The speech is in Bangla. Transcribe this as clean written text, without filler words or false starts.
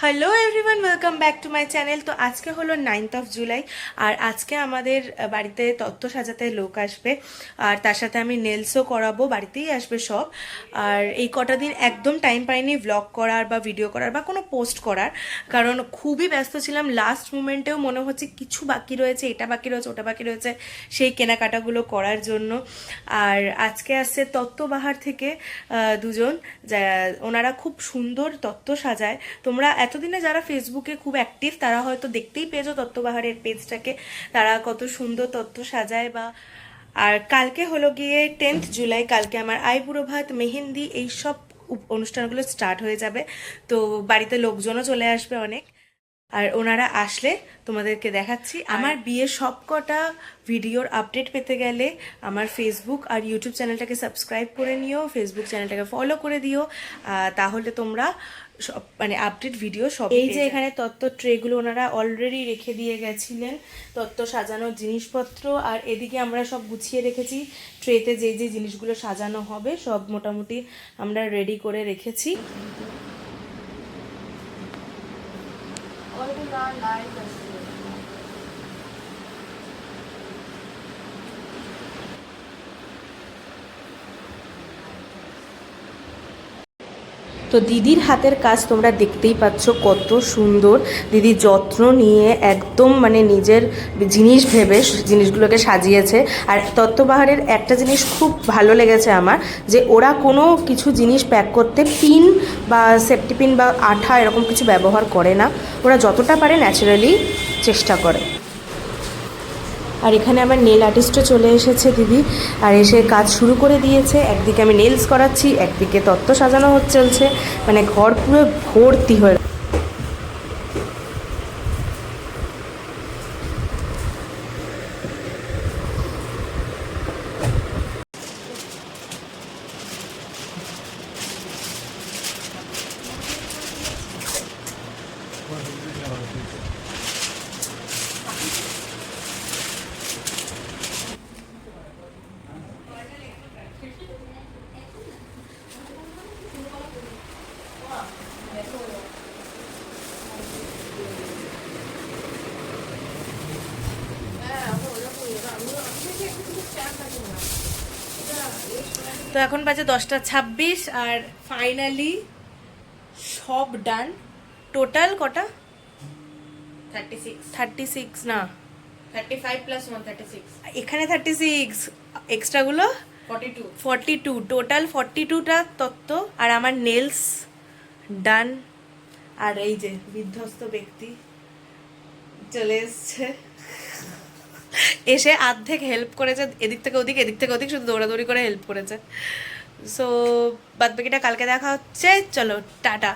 Hello everyone, welcome back to my channel. তো আজকে হলো 9th অফ জুলাই, আর আজকে আমাদের বাড়িতে তত্ত্ব সাজাতে লোক আসবে, আর তার সাথে আমি নেলসও করাবো, বাড়িতেই আসবে সব। আর এই কটা দিন একদম টাইম পাইনি ভ্লগ করার বা ভিডিও করার বা কোনো পোস্ট করার, কারণ খুবই ব্যস্ত ছিলাম। লাস্ট মোমেন্টেও মনে হচ্ছে কিছু বাকি রয়েছে, এটা বাকি রয়েছে, ওটা বাকি রয়েছে, সেই কেনাকাটাগুলো করার জন্য। আর আজকে আসছে তত্ত্ববাহার থেকে দুজন, ওনারা খুব সুন্দর তত্ত্ব সাজায়। তোমরা এতদিনে যারা ফেসবুকে খুব অ্যাক্টিভ তারা হয়তো দেখতেই পেয়েছো তত্ত্ববাহারের পেজটাকে, তারা কত সুন্দর তত্ত্ব সাজায়। বা আর কালকে হলো গিয়ে 10th জুলাই, কালকে আমার আইবুড়ো ভাত, মেহেন্দি, এইসব অনুষ্ঠানগুলো স্টার্ট হয়ে যাবে। তো বাড়িতে লোকজনও চলে আসবে অনেক, আর ওনারা আসলে তোমাদেরকে দেখাচ্ছি। আমার বিয়ের সব কটা ভিডিওর আপডেট পেতে গেলে আমার ফেসবুক আর ইউটিউব চ্যানেলটাকে সাবস্ক্রাইব করে নিও, ফেসবুক চ্যানেলটাকে ফলো করে দিও, তাহলে তোমরা সব মানে আপডেট ভিডিও সব। এই যে এখানে তত্ত্ব ট্রেগুলো ওনারা অলরেডি রেখে দিয়ে গেছিলেন, তত্ত্ব সাজানোর জিনিসপত্র, আর এদিকে আমরা সব গুছিয়ে রেখেছি। ট্রেতে যে যে জিনিসগুলো সাজানো হবে সব মোটামুটি আমরা রেডি করে রেখেছি। তো দিদির হাতের কাজ তোমরা দেখতেই পাচ্ছ কত সুন্দর। দিদি যত্ন নিয়ে একদম মানে নিজের জিনিস ভেবে জিনিসগুলোকে সাজিয়েছে। আর তত্ত্ববাহারের একটা জিনিস খুব ভালো লেগেছে আমার, যে ওরা কোনো কিছু জিনিস প্যাক করতে পিন বা সেফটি পিন বা আঠা এরকম কিছু ব্যবহার করে না। ওরা যতটা পারে ন্যাচারালি চেষ্টা করে। আর এখানে আমার নেল আর্টিস্টও চলে এসেছে দিদি, আর এসে কাজ শুরু করে দিয়েছে। একদিকে আমি নেলস করাচ্ছি, একদিকে তত্ত্ব সাজানো চলছে, মানে ঘর পুরো ভর্তি হয়ে। তো এখন বাজে 10:26, আর ফাইনালি সব ডান। টোটাল কটা? 36 না, 35+1 36। এখানে 36, এক্সট্রাগুলো 42, টোটাল 42টা তত্ত্ব। আর আমার নেলস ডান। আর এই যে বিধ্বস্ত ব্যক্তি চলে এসছে, এসে অর্ধেক হেল্প করেছে, এদিক থেকে ওদিক এদিক থেকে ওদিক, শুধু দৌড়াদৌড়ি করে হেল্প করেছে। সো বাদ বাকিটা কালকে দেখা হচ্ছে, চলো টাটা।